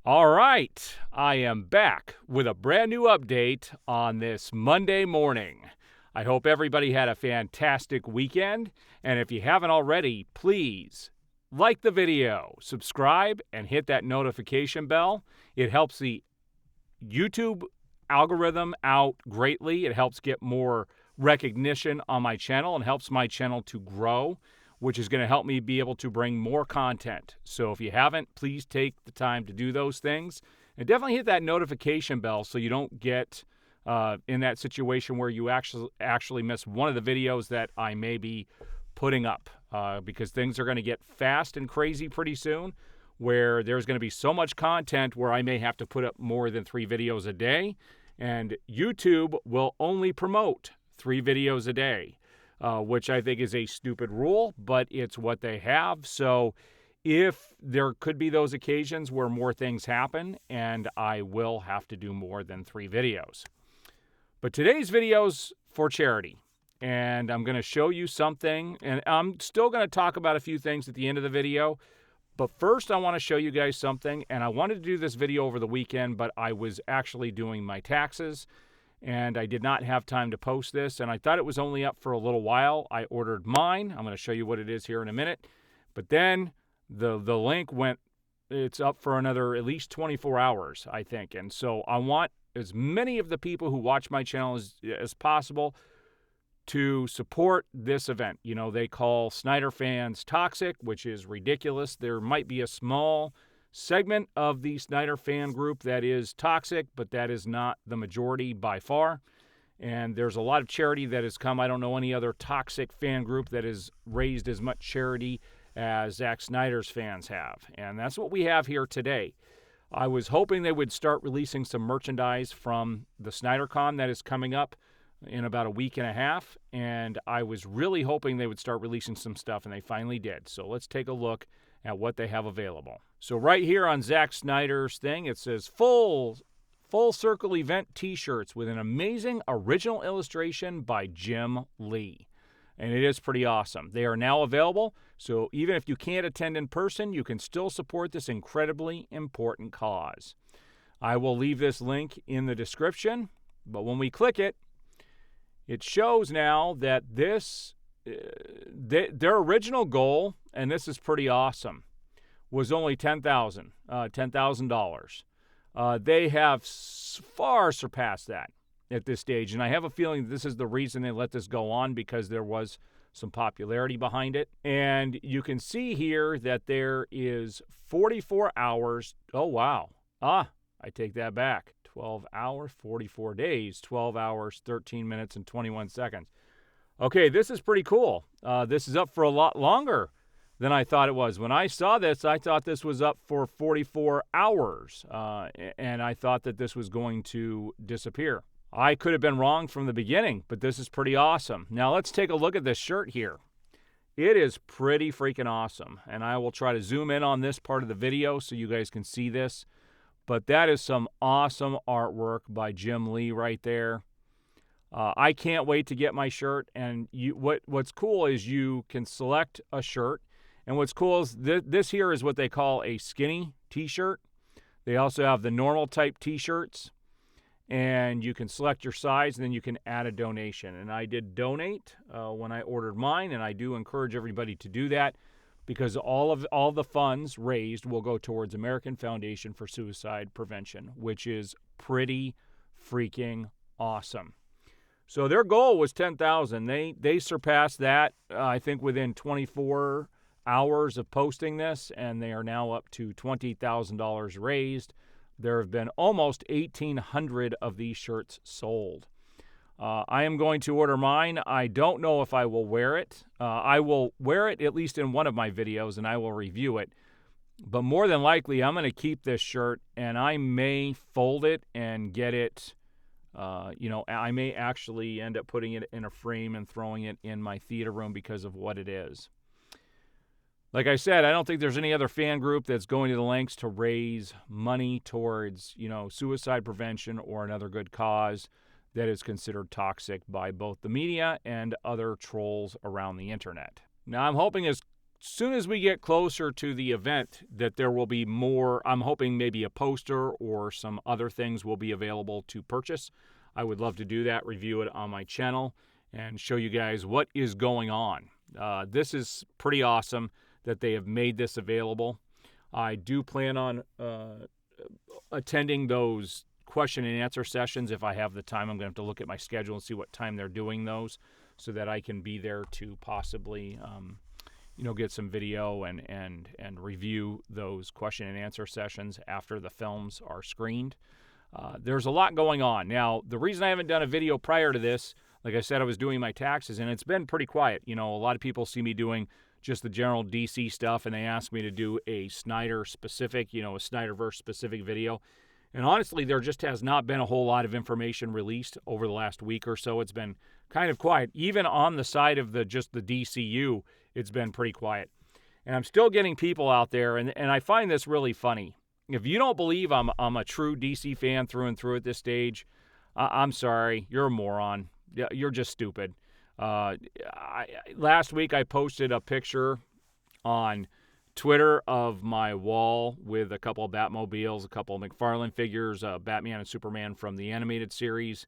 All right, I am back with a brand new update on this Monday morning. I hope everybody had a fantastic weekend, and if you haven't already, please like the video, subscribe, and hit that notification bell. It helps the YouTube algorithm out greatly. It helps get more recognition on my channel and helps my channel to grow, which is going to help me be able to bring more content. So if you haven't, please take the time to do those things. And definitely hit that notification bell so you don't get in that situation where you actually miss one of the videos that I may be putting up. Because things are going to get fast and crazy pretty soon, where there's going to be so much content where I may have to put up more than 3 videos a day. And YouTube will only promote 3 videos a day. Which I think is a stupid rule, but it's what they have. So if there could be those occasions where more things happen, and I will have to do more than 3 videos. But today's video's for charity, and I'm going to show you something, and I'm still going to talk about a few things at the end of the video. But first, I want to show you guys something, and I wanted to do this video over the weekend, but I was actually doing my taxes, and I did not have time to post this, and I thought it was only up for a little while. I ordered mine. I'm going to show you what it is here in a minute. But then the link went, it's up for another at least 24 hours, I think. And so I want as many of the people who watch my channel as possible to support this event. You know, they call Snyder fans toxic, which is ridiculous. There might be a small segment of the Snyder fan group that is toxic, but that is not the majority by far. And there's a lot of charity that has come. I don't know any other toxic fan group that has raised as much charity as Zack Snyder's fans have. And that's what we have here today. I was hoping they would start releasing some merchandise from the Snydercon that is coming up in about a week and a half. And I was really hoping they would start releasing some stuff, and they finally did. So let's take a look at what they have available. So right here on Zack Snyder's thing, it says full circle event t-shirts with an amazing original illustration by Jim Lee. And it is pretty awesome. They are now available, so even if you can't attend in person, you can still support this incredibly important cause. I will leave this link in the description, but when we click it, it shows now that this their original goal, and this is pretty awesome, was only $10,000. They have far surpassed that at this stage, and I have a feeling this is the reason they let this go on, because there was some popularity behind it. And you can see here that there is 44 hours. Oh, wow. I take that back. 12 hours, 44 days, 12 hours, 13 minutes, and 21 seconds. Okay, this is pretty cool. This is up for a lot longer than I thought it was. When I saw this, I thought this was up for 44 hours, and I thought that this was going to disappear. I could have been wrong from the beginning, but this is pretty awesome. Now, let's take a look at this shirt here. It is pretty freaking awesome, and I will try to zoom in on this part of the video so you guys can see this. But that is some awesome artwork by Jim Lee right there. I can't wait to get my shirt, and what's cool is you can select a shirt, and what's cool is this here is what they call a skinny t-shirt. They also have the normal type t-shirts, and you can select your size, and then you can add a donation. And I did donate when I ordered mine, and I do encourage everybody to do that, because all the funds raised will go towards American Foundation for Suicide Prevention, which is pretty freaking awesome. So their goal was $10,000. They surpassed that, I think, within 24 hours of posting this, and they are now up to $20,000 raised. There have been almost 1,800 of these shirts sold. I am going to order mine. I don't know if I will wear it. I will wear it at least in one of my videos, and I will review it. But more than likely, I'm going to keep this shirt, and I may fold it and get it. I may actually end up putting it in a frame and throwing it in my theater room because of what it is. Like I said, I don't think there's any other fan group that's going to the lengths to raise money towards, suicide prevention or another good cause that is considered toxic by both the media and other trolls around the internet. Now, I'm hoping as soon as we get closer to the event, that there will be more. I'm hoping maybe a poster or some other things will be available to purchase. I would love to do that, review it on my channel, and show you guys what is going on. This is pretty awesome that they have made this available. I do plan on attending those question and answer sessions if I have the time. I'm going to have to look at my schedule and see what time they're doing those so that I can be there to possibly get some video and review those question and answer sessions after the films are screened. There's a lot going on. Now, the reason I haven't done a video prior to this, like I said, I was doing my taxes, and it's been pretty quiet. A lot of people see me doing just the general DC stuff, and they ask me to do a Snyder-specific, a Snyderverse-specific video. And honestly, there just has not been a whole lot of information released over the last week or so. It's been kind of quiet. Even on the side of just the DCU, it's been pretty quiet. And I'm still getting people out there, and I find this really funny. If you don't believe I'm a true DC fan through and through at this stage, I'm sorry, you're a moron. You're just stupid. Last week I posted a picture on Twitter of my wall with a couple of Batmobiles, a couple of McFarlane figures, Batman and Superman from the animated series,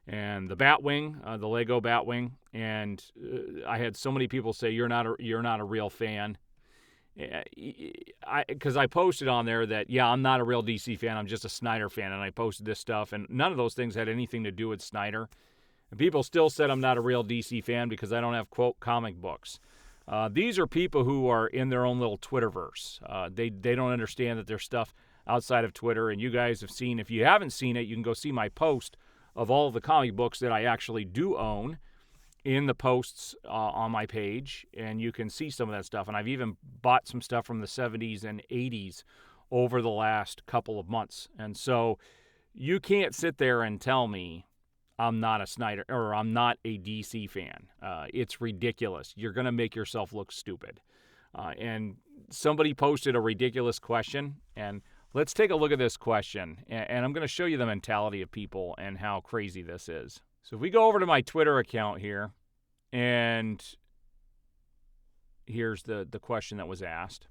and the Batwing, the Lego Batwing. And I had so many people say, you're not a real fan. Because I posted on there that, I'm not a real DC fan, I'm just a Snyder fan, and I posted this stuff, and none of those things had anything to do with Snyder. And people still said I'm not a real DC fan because I don't have, quote, comic books. These are people who are in their own little Twitterverse. They don't understand that there's stuff outside of Twitter, and you guys have seen, if you haven't seen it, you can go see my post of all of the comic books that I actually do own in the posts on my page, and you can see some of that stuff. And I've even bought some stuff from the 70s and 80s over the last couple of months. And so you can't sit there and tell me I'm not a Snyder or I'm not a DC fan. It's ridiculous. You're going to make yourself look stupid. And somebody posted a ridiculous question, and let's take a look at this question. And I'm going to show you the mentality of people and how crazy this is. So if we go over to my Twitter account here, and here's the question that was asked.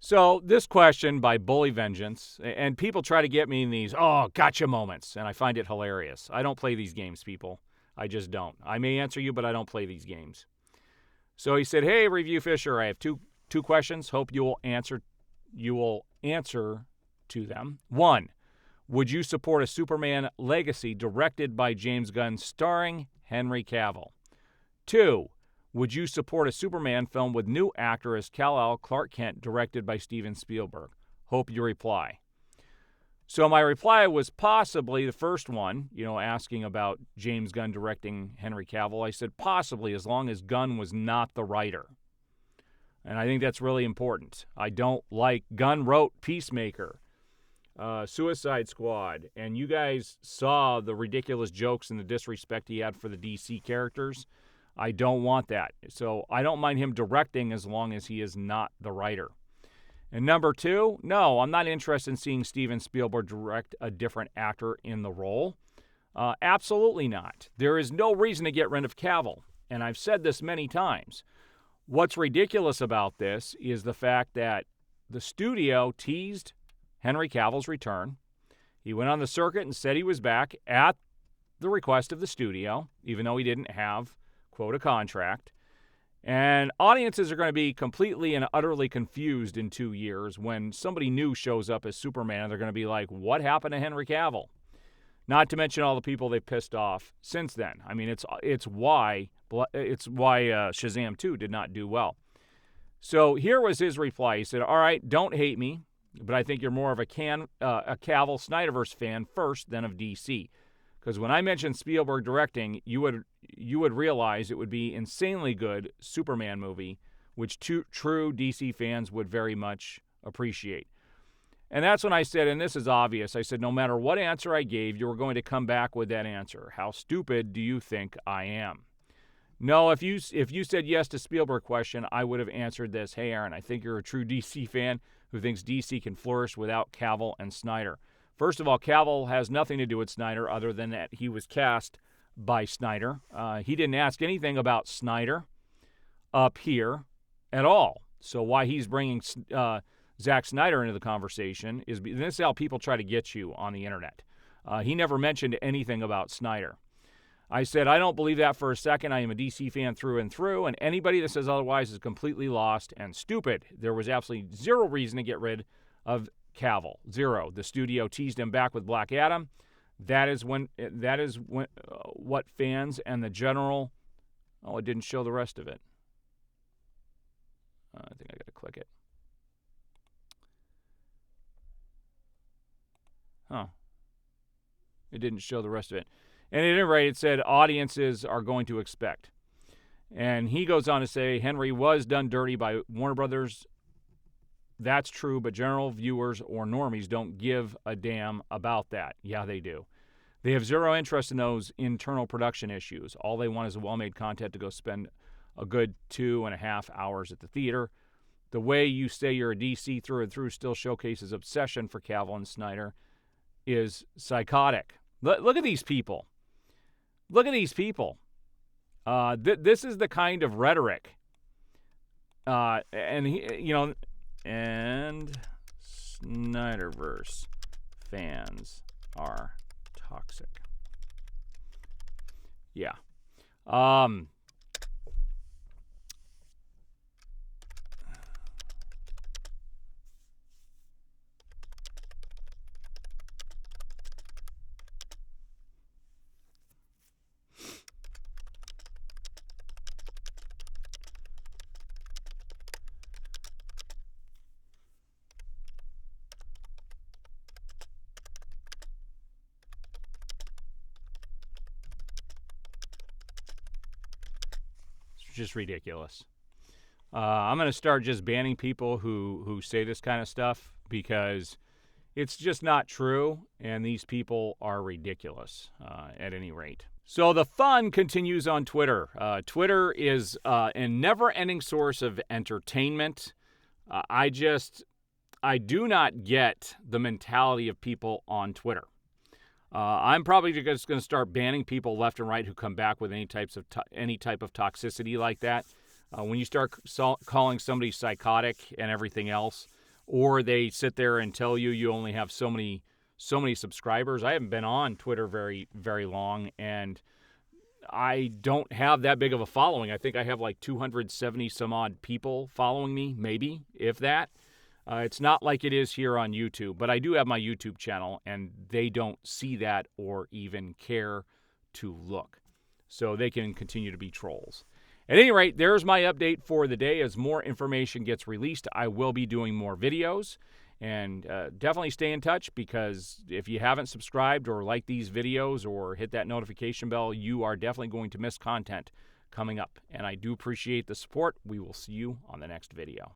So this question by Bully Vengeance, and people try to get me in these, gotcha moments, and I find it hilarious. I don't play these games, people. I just don't. I may answer you, but I don't play these games. So he said, hey, Review Fisher, I have two questions. Hope you will answer to them. 1. Would you support a Superman legacy directed by James Gunn starring Henry Cavill? 2. Would you support a Superman film with new actor as Kal-El Clark Kent directed by Steven Spielberg? Hope you reply. So my reply was possibly the first one, asking about James Gunn directing Henry Cavill. I said possibly, as long as Gunn was not the writer. And I think that's really important. I don't like Gunn wrote Peacemaker, Suicide Squad, and you guys saw the ridiculous jokes and the disrespect he had for the DC characters. I don't want that. So I don't mind him directing as long as he is not the writer. And number 2, no, I'm not interested in seeing Steven Spielberg direct a different actor in the role. Absolutely not. There is no reason to get rid of Cavill, and I've said this many times. What's ridiculous about this is the fact that the studio teased Henry Cavill's return. He went on the circuit and said he was back at the request of the studio, even though he didn't have, quote, a contract. And audiences are going to be completely and utterly confused in 2 years when somebody new shows up as Superman. They're going to be like, what happened to Henry Cavill? Not to mention all the people they've pissed off since then. I mean, it's why Shazam 2 did not do well. So here was his reply. He said, all right, don't hate me, but I think you're more of a Cavill Snyderverse fan first than of DC. Because when I mentioned Spielberg directing, you would realize it would be insanely good Superman movie, which true DC fans would very much appreciate. And that's when I said, and this is obvious, I said, no matter what answer I gave, you were going to come back with that answer. How stupid do you think I am? No, if you said yes to Spielberg question, I would have answered this. Hey, Aaron, I think you're a true DC fan who thinks DC can flourish without Cavill and Snyder. First of all, Cavill has nothing to do with Snyder other than that he was cast by Snyder. He didn't ask anything about Snyder up here at all. So why he's bringing Zack Snyder into the conversation is this is how people try to get you on the internet. He never mentioned anything about Snyder. I said, I don't believe that for a second. I am a DC fan through and through, and anybody that says otherwise is completely lost and stupid. There was absolutely zero reason to get rid of Cavill. Zero. The studio teased him back with Black Adam. That is when what fans and the general... Oh, it didn't show the rest of it. I think I got to click it. Huh. It didn't show the rest of it. And at any rate, it said audiences are going to expect. And he goes on to say, Henry was done dirty by Warner Brothers. That's true, but general viewers or normies don't give a damn about that. Yeah, they do. They have zero interest in those internal production issues. All they want is a well-made content to go spend a good 2.5 hours at the theater. The way you say you're a DC through and through still showcases obsession for Cavill and Snyder is psychotic. Look at these people. Look at these people. This is the kind of rhetoric. And Snyderverse fans are toxic. Yeah. Just ridiculous. I'm going to start just banning people who say this kind of stuff because it's just not true, and these people are ridiculous at any rate. So the fun continues on Twitter. Twitter is a never-ending source of entertainment. I do not get the mentality of people on Twitter. I'm probably just going to start banning people left and right who come back with any type of toxicity like that. When you start calling somebody psychotic and everything else, or they sit there and tell you only have so many subscribers. I haven't been on Twitter very, very long, and I don't have that big of a following. I think I have like 270 some odd people following me, maybe, if that. It's not like it is here on YouTube, but I do have my YouTube channel, and they don't see that or even care to look. So they can continue to be trolls. At any rate, there's my update for the day. As more information gets released, I will be doing more videos. And definitely stay in touch, because if you haven't subscribed or liked these videos or hit that notification bell, you are definitely going to miss content coming up. And I do appreciate the support. We will see you on the next video.